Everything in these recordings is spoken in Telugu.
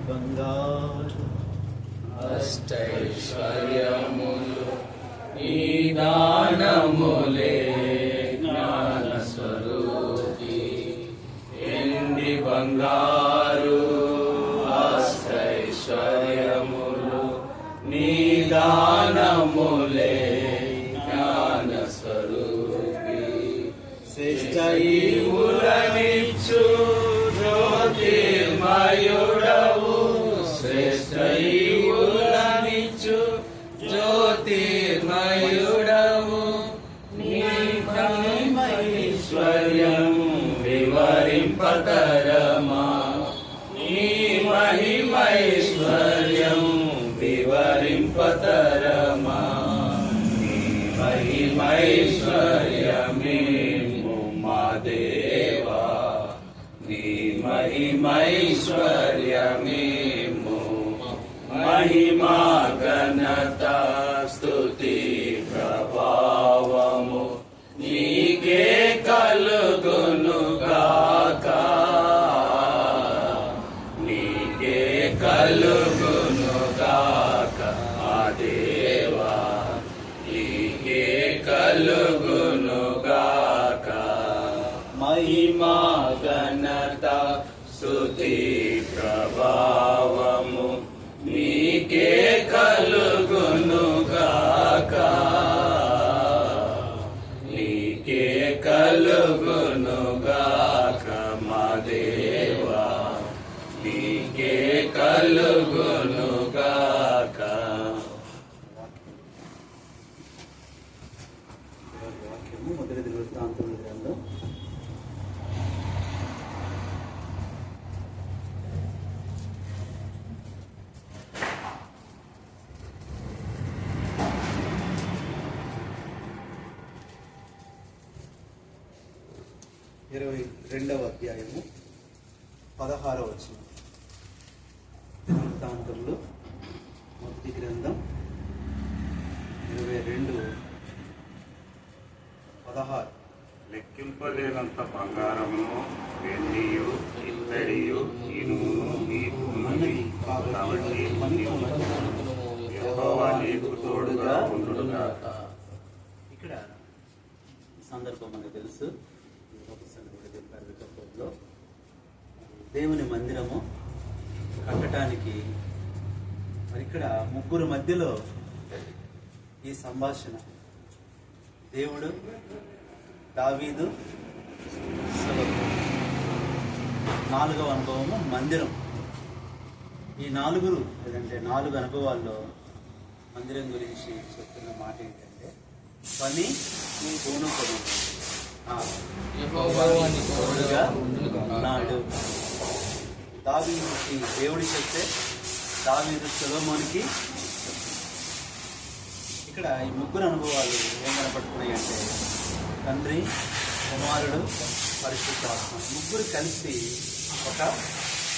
బంగారు అష్టైశ్వర్యములు నీ దానములే జ్ఞాన స్వరూపి ఎండి బంగారు అష్టైశ్వర్యములు నీ దానములే జ్ఞాన స్వరూపి శ్రేష్ఠ ఈవులనిచ్చు జ్యోతిర్మయుడవు శ్రేష్ఠ ఈవులనిచ్చు జ్యోతిర్మయుడవు నీ మహిమైశ్వర్యం వివరింపతరమా నీ మహిమైశ్వర్యం వివరింపతరమా నీ మహిమైశ్వర్యమేమో మా దేవా నీ మహిమైశ్వర్యమేమో మహిమా ఘనత స్తుతి ప్రభావము నీకే కలుగునుగాక నీకే కలుగునుగాక మా దేవా నీకే కలుగునుగాక మహిమా ఘనత స్తుతి ప్రభావము నీకే కలుగునుగాక నీకే కలుగునుగాక మా దేవా నీకే కలుగునుగాక. వాక్యము మొదటి వృత్తాంతముల గ్రంథం 22వ అధ్యాయము 16వ వచనం. వృత్తాంతములు మొదటి గ్రంథం 22:16. లెక్కింపలేనంత బంగారమును వెండియు ఇత్తడియు ఇనుమును నీకు ఉన్నది కాబట్టి యెహోవా నీకు తోడుగా ఉండుగాక. ఇక్కడ ఈ సందర్భం మనకు తెలుసు. చెప్పారు దేవుని మందిరము కట్టడానికి మరి ఇక్కడ ముగ్గురు మధ్యలో ఈ సంభాషణ. దేవుడు, దావీదు, సొలొమోను. 4వ అనుభవము మందిరం. ఈ నలుగురు లేదంటే 4 అనుభవాల్లో మందిరం గురించి చెప్తున్న మాట ఏంటంటే పని నీ పూనుకొని తోడుగా ఉన్నాడు. దావీదుకి దేవుడు చెప్తే దావీదు సొలొమోనుకి. ఇక్కడ ఈ ముగ్గురు అనుభవాలు ఏం కనపడుతున్నాయి అంటే తండ్రి, కుమారుడు, పరిశుద్ధాత్మ ముగ్గురు కలిసి ఒక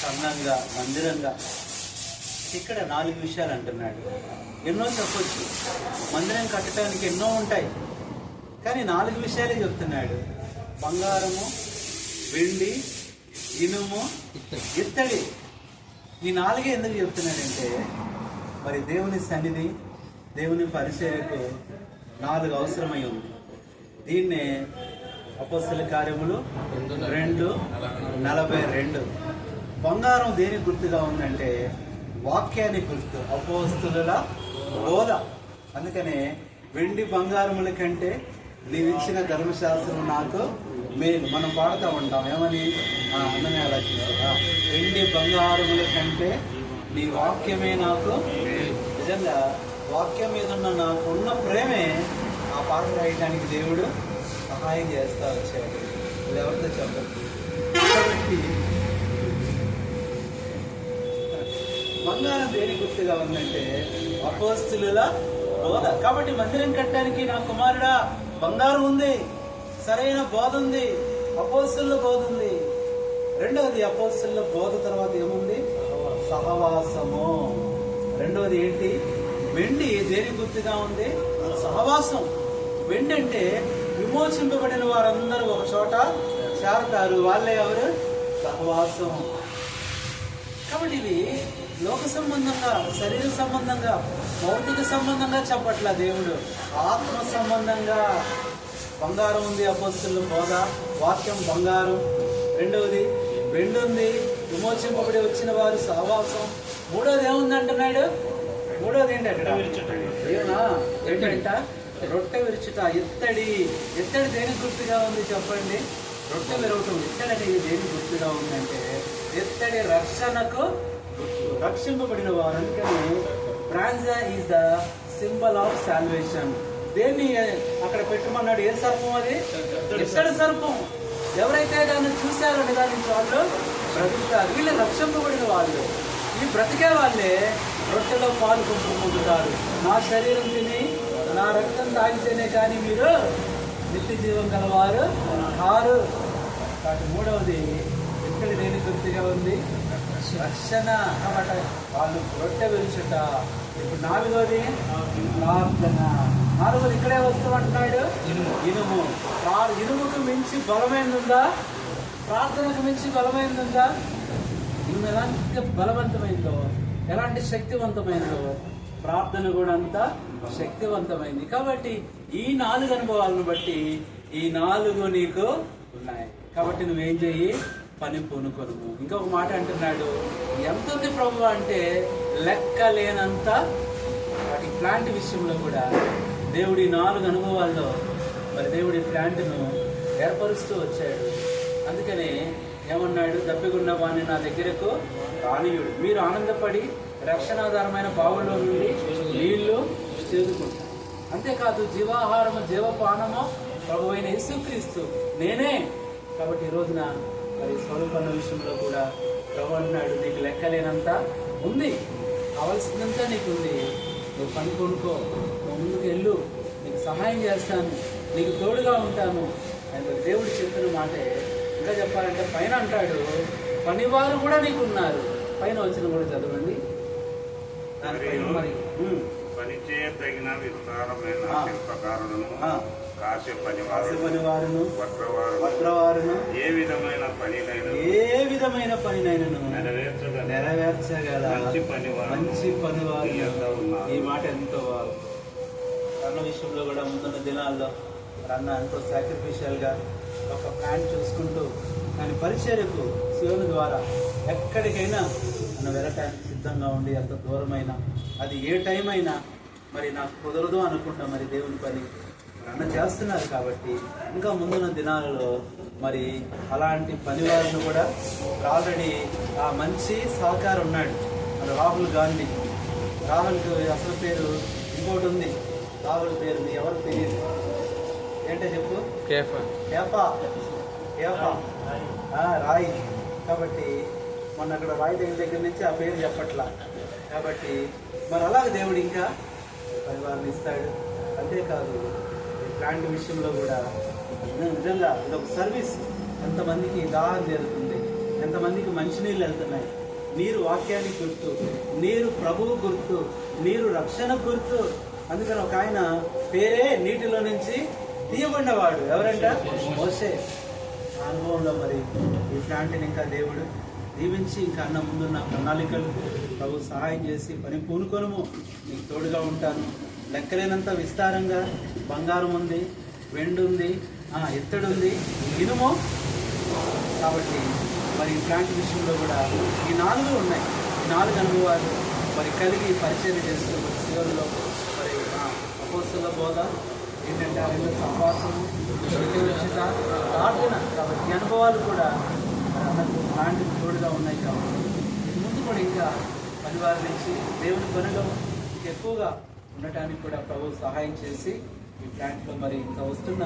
సంఘంగా మందిరంగా. ఇక్కడ 4 విషయాలు అంటున్నాడు. ఎన్నో చెప్పొచ్చు, మందిరం కట్టడానికి ఎన్నో ఉంటాయి, కానీ 4 విషయాలే చెప్తున్నాడు. బంగారము, వెండి, ఇనుము, ఇత్తడి. ఈ 4 ఎందుకు చెప్తున్నాడంటే మరి దేవుని సన్నిధి, దేవుని పరిచర్యకు 4 అవసరమై ఉంది. దీన్నే అపోస్తల కార్యములు 2:42. బంగారం దేనికి గుర్తుగా ఉందంటే వాక్యానికి గుర్తు, అపోస్తలుల బోధ. అందుకనే వెండి బంగారముల కంటే నీవిచ్చిన ధర్మశాస్త్రం నాకు మేలు. మనం పాడుతూ ఉంటాం ఏమని, అన్ననే అలా చేస్తారా, వెండి బంగారముల కంటే నీ వాక్యమే నాకు. నిజంగా వాక్యం మీద ఉన్న నాకున్న ప్రేమే ఆ పాట రాయడానికి దేవుడు సహాయం చేస్తా వచ్చాడు. ఇది ఎవరితో చెప్పదు. కాబట్టి బంగారం దేని గుర్తుగా ఉందంటే అపోస్తలుల బోధ. కాబట్టి మందిరం కట్టడానికి నా కుమారుడా బంగారం ఉంది, సరైన బోధ ఉంది, అపోస్తలుల బోధ ఉంది. రెండవది అపోస్తలుల బోధ తర్వాత ఏముంది? సహవాసము. రెండవది ఏంటి? వెండి దేని గుర్తుగా ఉంది? సహవాసం. వెండి అంటే విమోచింపబడిన వారందరూ ఒక చోట చేరతారు. వాళ్ళే ఎవరు? సహవాసం. కాబట్టి ఇవి లోక సంబంధంగా, శరీర సంబంధంగా, భౌతిక సంబంధంగా చెప్పట్ల దేవుడు, ఆత్మ సంబంధంగా. బంగారం ఉంది అపోస్తలుల బోధ, వాక్యం బంగారం. రెండవది వెండి ఉంది, విమోచింపబడి వచ్చిన వారు సహవాసం. మూడోది ఏముంది అంటున్నాడు? మూడోది ఏంటి అక్కడ? ఏంటంట? రొట్టె విరుచుట. ఇత్తడి. ఇత్తడి దేనికి గుర్తుగా ఉంది చెప్పండి? రొట్టె విరవటం. ఇత్తడి అనేది దేనికి గుర్తుగా ఉందంటే ఇత్తడి రక్షణకు గుర్తు, రక్షింపబడిన వారు. అందుకని bronze is the symbol of salvation. దేన్ని అక్కడ పెట్టమన్నాడు? ఏ సర్పం అది? ఇత్తడి సర్పం. ఎవరైతే దాన్ని చూశారో నిదానించి వాళ్ళు బ్రతుకుతారు. వీళ్ళు రక్షింపబడిన వాళ్ళు, ఈ బ్రతికే వాళ్ళే రొట్టెలో పాలు పొందుతారు. నా శరీరం తిని నా రక్తం తాగితేనే కానీ మీరు నిత్య జీవం గలవారు కారు. కాబట్టి మూడవది ఇక్కడి దేని గుర్తుగా ఉంది? రక్షణ. కాబట్టి వాళ్ళు రొట్టె విరుచుట. ఇప్పుడు నాలుగోది ప్రార్థన. నాలుగోది ఇక్కడే వస్తామంటున్నాడు, ఇనుము. ఇనుముకు మించి బలమైనది ఉందా? ప్రార్థనకు మించి బలమైనది ఉందా? ఇనుము ఎలాంటి బలవంతమైందో, ఎలాంటి శక్తివంతమైనదో ప్రార్థన కూడా అంత శక్తివంతమైంది. కాబట్టి ఈ 4 అనుభవాలను బట్టి ఈ 4 నీకు ఉన్నాయి. కాబట్టి నువ్వేం చెయ్యి? పని పూనుకొను. ఇంకొక మాట అంటున్నాడు, ఎంత ఉంది ప్రభు అంటే లెక్క లేనంత. వాటి ప్లాంట్ విషయంలో కూడా దేవుడి 4 అనుభవాల్లో మరి దేవుడి ప్లాంట్ను ఏర్పరుస్తూ వచ్చాడు. అందుకనే ఏమన్నాడు? దప్పిగున్న వాణ్ణి నా దగ్గరకు రానియుడు. మీరు ఆనందపడి రక్షణాధారమైన బావుల్లో నుండి నీళ్లు చేదుకుంటారు. అంతేకాదు జీవాహారము జీవపానము ప్రభు అయిన యేసుక్రీస్తు నేనే. కాబట్టి ఈ రోజున మరి స్వరూపన్న విషయంలో కూడా ప్రభు అంటున్నాడు, నీకు లెక్కలేనంత ఉంది, కావలసినంత నీకు ఉంది. నువ్వు పని కొనుక్కో, నువ్వు ముందుకు వెళ్ళు, నీకు సహాయం చేస్తాను, నీకు తోడుగా ఉంటాను అని దేవుడు చెప్పిన మాటే. ఇంకా చెప్పాలంటే పైన అంటాడు, పనివారు కూడా నీకు ఉన్నారు. పైన వచ్చిన కూడా చదవండి. పని చేయదగిన విస్తారమైన శిల్పకారులను, కాశ్య పనివారును, వస్త్రవారును ఏ విధమైన పనినైనను నెరవేర్చగల మంచి పనివారు. ఈ మాట ఎంతో అన్న విషయంలో కూడా ముందున్న దినాల్లో అన్న ఎంతో సాక్రిఫిషియల్ గా ఒక ప్లాన్ చూసుకుంటూ దాని పరిచర్యకు శివుని ద్వారా ఎక్కడికైనా మనం వెళ్ళటానికి సిద్ధంగా ఉండి, ఎంత దూరమైనా, అది ఏ టైం అయినా మరి నాకు కుదరదు అనుకుంటా మరి దేవుని పని అన్న చేస్తున్నారు. కాబట్టి ఇంకా ముందున్న దినాలలో మరి అలాంటి పనివారిని కూడా ఆల్రెడీ ఆ మంచి సహకారం ఉన్నాడు మన రాహుల్ గాంధీ. రాహుల్కి అసలు పేరు ఇంకోటి ఉంది, రాహుల్ పేరు ఎవరు తెలియదు. ఏంటో చెప్పు? కేఫా రాయి. కాబట్టి మొన్న అక్కడ రాయి దగ్గర నుంచి ఆ పేరు చెప్పట్లా. కాబట్టి మరి అలాగే దేవుడు ఇంకా పరివారాన్ని ఇస్తాడు. అంతేకాదు ఇట్లాంటి విషయంలో కూడా నిజంగా ఇదొక సర్వీస్. ఎంతమందికి దాహం జరుగుతుంది, ఎంతమందికి మంచినీళ్ళు వెళ్తున్నాయి. నీరు వాక్యానికి గుర్తు, నీరు ప్రభువు గుర్తు, నీరు రక్షణ గుర్తు. అందుకని ఒక ఆయన పేరే నీటిలో నుంచి తీయబడినవాడు. ఎవరంట? మోసే. ఆ అనుభవంలో మరి ఈ ప్లాంట్ని ఇంకా దేవుడు దీవించి ఇంకా అన్న ముందున్న ప్రణాళికలు ప్రభు సహాయం చేసి పని పూనుకొనుము, నీకు తోడుగా ఉంటాను. లెక్కలేనంత విస్తారంగా బంగారం ఉంది, వెండి ఉంది, ఇత్తడి ఉంది, ఇనుము. కాబట్టి మరి ఈ ప్లాంట్ విషయంలో కూడా ఈ 4 ఉన్నాయి. ఈ 4 అనుభవాలు మరి కలిగి పరిచయం చేస్తూ శివుల్లో మరి అపోస్తలుల బోధ ఏంటంటే ఆ 2 సహవాసము, ప్రార్థన. కాబట్టి ఈ అనుభవాలు కూడా మరి అన్నకు ప్లాంట్ తోడుగా ఉన్నాయి. కాబట్టి ముందు కూడా ఇంకా పరివారం నుంచి దేవుని పనిలో ఎక్కువగా ఉండటానికి కూడా ప్రభు సహాయం చేసి ఈ ప్లాంట్లో మరి ఇంకా వస్తున్న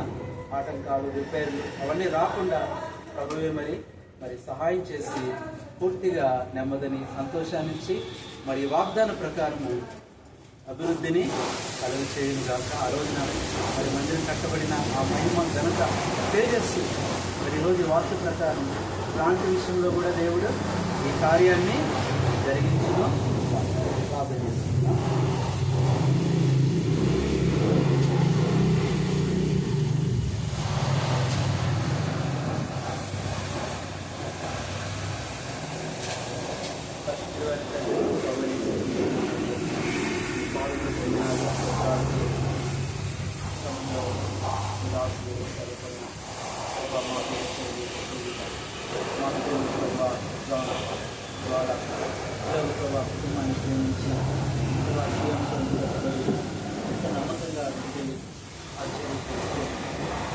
ఆటంకాలు, రిపేర్లు అవన్నీ రాకుండా ప్రభువే మరి సహాయం చేసి పూర్తిగా నెమ్మదిని, సంతోషాన్ని ఇచ్చి మరి వాగ్దాన ప్రకారము అభివృద్ధిని కలుగు చేయను కాక. ఆ రోజున మరి మందిరం కట్టబడిన ఆ మహిమ ఘనత తేజస్సు మరి ఈరోజు వాస్తు ప్రకారం ప్లాంట్ విషయంలో కూడా దేవుడు ఈ కార్యాన్ని జరిగించును. ప్రార్థన చేస్తున్నాం. ఇవాళ తండ్రి పాలు పొందినారు క్రమంలో రాజు సరిపడిన ద్వారా ప్రభావ కుటుంబాన్ని ప్రేమించి నమ్మకంగా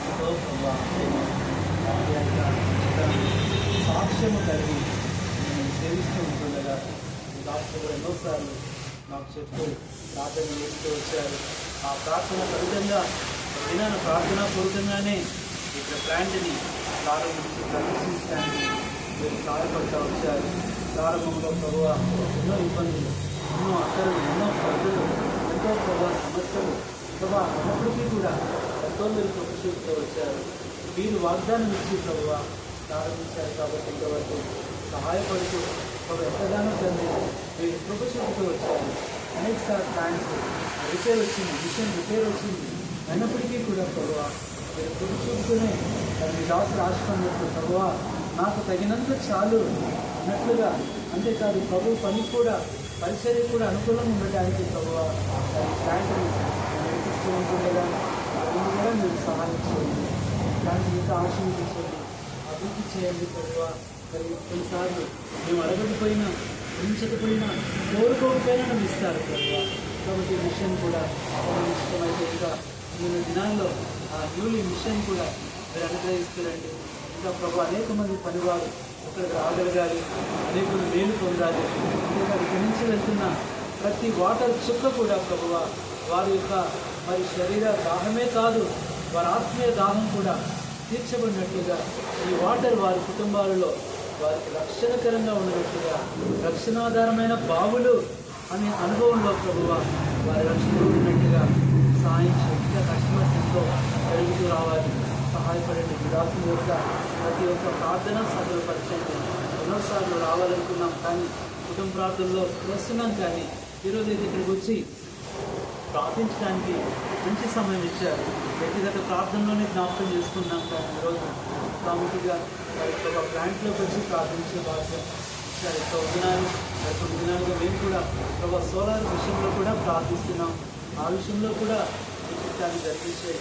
ఎంతో సాక్ష్యము కలిగి నేను సేవిస్తూ ఉంటుండగా డాక్టర్ కూడా ఎన్నోసార్లు నాకు చెప్తూ ప్రార్థన చేస్తూ వచ్చారు. ఆ ప్రార్థన ఫలితంగా వినాను ప్రార్థనా పూర్వకంగానే ఇక్కడ ప్లాంట్ని ప్రారంభించి ప్రదర్శించడానికి మీరు సహాయపడుతూ వచ్చారు. ప్రారంభంలో ప్రభువ ఎన్నో ఇబ్బందులు, ఎన్నో అక్కలు, ఎన్నో స్పర్ధలు, ఎంతో ప్రభావ సమస్యలు ప్రభావ ఉన్నప్పటికీ కూడా ఎంతో మీరు కృప వచ్చారు. మీరు వాగ్దానం ఇచ్చి ప్రభువ ప్రారంభించారు కాబట్టి ఇంతవరకు సహాయపడుతూ ప్రభు ఎంతగానో తండ్రి మీరు కృప చూపుతూ వచ్చారు. అనేక సార్లు ప్లాంట్స్ రిపేర్ వచ్చింది, మిషన్ రిపేర్ వచ్చింది, అయినప్పటికీ కూడా ప్రభువ మీరు కృప చూపుతూనే మీ దాసులు ఆశపడినట్టు ప్రభువ నాకు తగినంత చాలు అన్నట్లుగా, అంతేకాదు ప్రభు పని కూడా పరిచర్య కూడా అనుకూలంగా ఉండడానికి ప్రభువ ప్లాంట్ని నడిపిస్తూ ఉంటుండగా అది కూడా మీరు సహాయం చేయండి. దానికి ఇంకా ఆశీర్వదించండి, అభివృద్ధి చేయండి ప్రభువ. మరి కొన్నిసార్లు మేము అడగకపోయినా, ఊహించకపోయినా, కోరుకోకపోయినా నన్ను ఇస్తారు ప్రభువ. కాబట్టి మిషన్ కూడా ఇష్టమైతే ఇంకా నేను దినాల్లో ఆ న్యూలీ మిషన్ కూడా మీరు అనుగ్రహిస్తారండి. ఇంకా ప్రభు అనేక మంది పనివారు ఇక్కడికి రాగలగాలి, అనేకులు మేలు పొందాలి. అంతేకాదు ఇక్కడి నుంచి వెళ్తున్న ప్రతి వాటర్ చుక్క కూడా ప్రభువ వారి యొక్క మరి శరీర దాహమే కాదు, వారి ఆత్మీయ దాహం కూడా తీర్చబడినట్లుగా ఈ వాటర్ వారి కుటుంబాలలో వారికి రక్షణకరంగా ఉన్నట్లుగా, రక్షణాధారమైన బావులు అనే అనుభవంలో ప్రభువ వారి రక్షణ ఉన్నట్టుగా సహాయం చేయ కస్టమర్స్ ఎంతో పెరుగుతూ రావాలి. సహాయపడండి. విడాకుల యొక్క ప్రతి ఒక్క ప్రార్థన సఫలపరచండి. ఎన్నోసార్లు రావాలనుకున్నాం కానీ కుటుంబ ప్రార్థనలో వస్తున్నాం, కానీ ఈరోజు ఇక్కడికి వచ్చి ప్రార్థించడానికి మంచి సమయం ఇచ్చారు. వ్యక్తిగత ప్రార్థనలోనే జ్ఞాపకం చేసుకున్నాం, కానీ ఈరోజు ప్రాముఖ్యంగా మరి ఒక ప్లాంట్లోకి వచ్చి ప్రార్థించే భాగ్యం ఇచ్చారు. కొన్ని దినాలుగా మేము కూడా ఒక సోలార్ విషయంలో కూడా ప్రార్థిస్తున్నాం. ఆ విషయంలో కూడా ఈ చిత్తాన్ని జరిపించే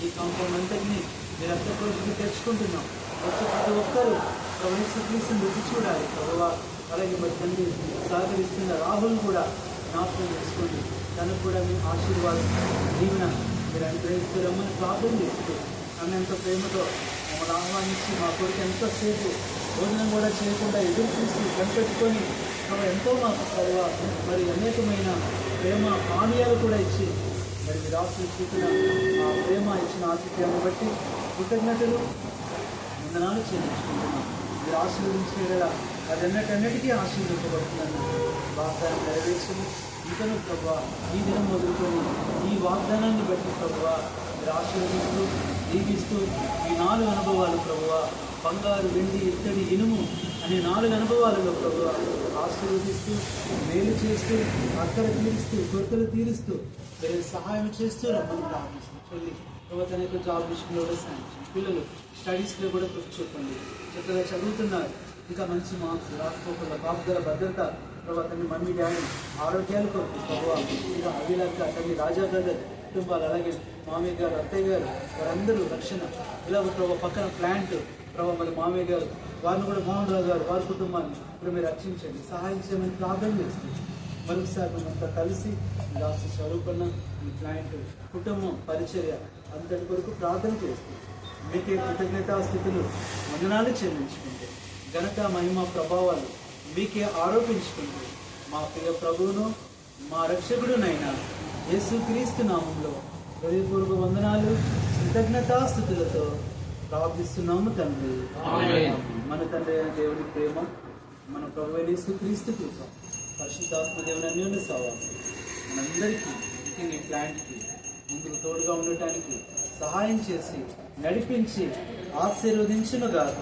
ఈ కాంపౌండ్ అంతటినీ మీరు అంత కొరకు తెచ్చుకుంటున్నాం. వచ్చి ప్రతి ఒక్కరూ ప్రవేశించి రుచి చూడాలి ప్రభువా. అలాగే మరి తండ్రి సహకరిస్తున్న రాహుల్ కూడా జ్ఞాపకం చేసుకోండి. తనకు కూడా మేము ఆశీర్వాదం దీవెన మీరు అనుగ్రహిస్తూ రమ్మని ప్రార్థన చేస్తూ నన్ను ఎంతో ప్రేమతో మమ్మల్ని ఆహ్వానించి మా కొడుకు ఎంతోసేపు భోజనం కూడా చేయకుండా ఎదురు చూసి కనిపెట్టుకొని ఎంతో మాకు ప్రభావ మరి అనేకమైన ప్రేమ పానీయాలు కూడా ఇచ్చి మరి మీరు ఆశీర్వదించిన ఆ ప్రేమ ఇచ్చిన ఆతిథ్యాన్ని బట్టి కృతజ్ఞతలు వందనాలు చెల్లించుకుంటున్నాం. మీరు ఆశీర్వదించిన వేళ అదన్నిటికీ ఆశీర్వదించబడుతుందని వాగ్దానం నెరవేర్చుకుని ఇంకనూ ప్రభావ ఈ దినం మొదలుకొని ఈ వాగ్దానాన్ని బట్టి ప్రభువ మీరు ఆశీర్వదిస్తూ దీవిస్తూ ఈ 4 అనుభవాలు ప్రభువ, బంగారు, వెండి, ఇత్తడి, ఇనుము అనే 4 అనుభవాలలో ప్రభువ ఆశీర్వదిస్తూ మేలు చేస్తూ అక్కడ తీరుస్తూ కొరతలు తీరుస్తూ మీరు సహాయం చేస్తూ రమ్మని ప్రార్థిస్తాం. చెల్లి ప్రభు తన యొక్క జాబ్ విషయంలో కూడా సాధించండి. పిల్లలు స్టడీస్లో కూడా కృషి చూపండి. చక్కగా చదువుతున్నారు, ఇంకా మంచి మార్క్స్ రాసుకోకుండా కాపుదల భద్రత ప్రభావ తండ్రి మమ్మీ డాడీ ఆరోగ్యాలు కొరకు ప్రభావ ఇంకా అభిలాక తండ్రి రాజా బ్రదర్ కుటుంబాలు, అలాగే మామయ్య గారు, అత్తయ్య గారు వారందరూ రక్షణ ఇలా ప్రభావ పక్కన ప్లాంట్ ప్రభావ మరి మామయ్య గారు వారిని కూడా మోహన్ రావు గారు వారి కుటుంబాన్ని ఇప్పుడు మీరు రక్షించండి, సహాయం చేయమని ప్రార్థన చేస్తుంది. మరొకసారి మనంతా కలిసి రాసి స్వరూపణ ఈ ప్లాంట్ కుటుంబం పరిచర్య అంతటి కొరకు ప్రార్థన చేస్తుంది. మీకే కృతజ్ఞతాస్థితులు వందనాలు చెల్లించుకుంటే ఘనత మహిమ ప్రభావాలు మీకే ఆరోపించుకుంటూ మా ప్రియ ప్రభువును మా రక్షకుడునైనా యేసుక్రీస్తు నామంలో హృదయపూర్వక వందనాలు కృతజ్ఞతాస్థుతులతో ప్రార్థిస్తున్నాము తండ్రి. మన తండ్రి అయిన దేవుడి ప్రేమ, మన ప్రభు అయిన యేసుక్రీస్తు కృప, పరిశుద్ధాత్మ దేవుని అన్యోన్య సహవాసం మనందరికీ ఈ ప్లాంట్కి ముందుకు తోడుగా ఉండటానికి సహాయం చేసి నడిపించి ఆశీర్వదించునుగాక.